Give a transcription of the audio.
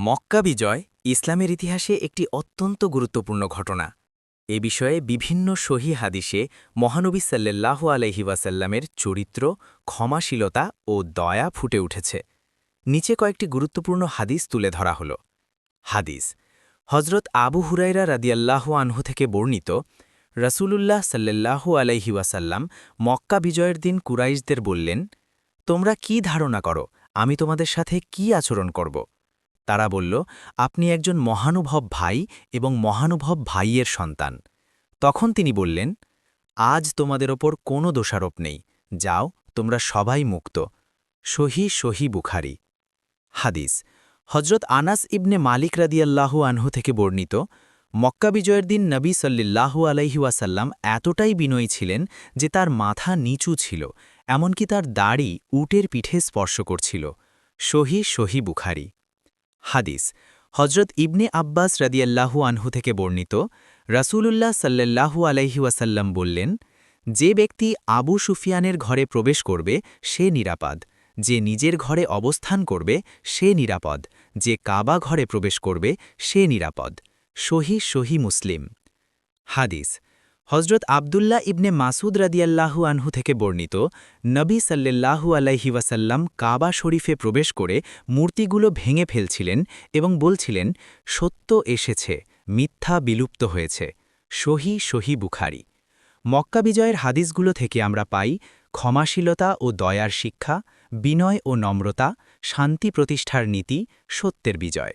মক্কা বিজয় ইসলামের ইতিহাসে একটি অত্যন্ত গুরুত্বপূর্ণ ঘটনা। এ বিষয়ে বিভিন্ন সহিহ হাদিসে মহানবী সাল্লাল্লাহু আলাইহি ওয়াসাল্লামের চরিত্র, ক্ষমাশীলতা ও দয়া ফুটে উঠেছে। নিচে কয়েকটি গুরুত্বপূর্ণ হাদিস তুলে ধরা হল। হাদিস হজরত আবু হুরায়রা রাদিয়াল্লাহু আনহু থেকে বর্ণিত, রাসূলুল্লাহ সাল্লাল্লাহু আলাইহি ওয়াসাল্লাম মক্কা বিজয়ের দিন কুরাইশদের বললেন, তোমরা কি ধারণা করো আমি তোমাদের সাথে কি আচরণ করব? তারা বলল, আপনি একজন মহানুভব ভাই এবং মহানুভব ভাইয়ের সন্তান। তখন তিনি বললেন, আজ তোমাদের ওপর কোনো দোষারোপ নেই, যাও তোমরা সবাই মুক্ত। সহি বুখারী। হাদিস হজরত আনাস ইবনে মালিক রাদিয়াল্লাহু আনহু থেকে বর্ণিত, মক্কা বিজয়ের দিন নবী সাল্লাল্লাহু আলাইহি ওয়াসাল্লাম এতটাই বিনয়ী ছিলেন যে তার মাথা নিচু ছিল, এমনকি তার দাড়ি উটের পিঠে স্পর্শ করছিল। সহি বুখারী। হাদিস হজরত ইবনে আব্বাস রাদিয়াল্লাহু আনহু থেকে বর্ণিত, রাসূলুল্লাহ সাল্লাল্লাহু আলাইহি ওয়াসাল্লাম বললেন, যে ব্যক্তি আবু সুফিয়ানের ঘরে প্রবেশ করবে সে নিরাপদ, যে নিজের ঘরে অবস্থান করবে সে নিরাপদ, যে কাবা ঘরে প্রবেশ করবে সে নিরাপদ। সহি মুসলিম। হাদিস হজরত আবদুল্লাহ ইবনে মাসুদ রাদিয়াল্লাহু আনহু থেকে বর্ণিত, নবী সাল্লাল্লাহু আলাইহি ওয়াসাল্লাম কাবা শরীফে প্রবেশ করে মূর্তিগুলো ভেঙে ফেলছিলেন এবং বলছিলেন, সত্য এসেছে, মিথ্যা বিলুপ্ত হয়েছে। সহি বুখারী। মক্কা বিজয়ের হাদিসগুলো থেকে আমরা পাই ক্ষমাশীলতা ও দয়ার শিক্ষা, বিনয় ও নম্রতা, শান্তি প্রতিষ্ঠার নীতি, সত্যের বিজয়।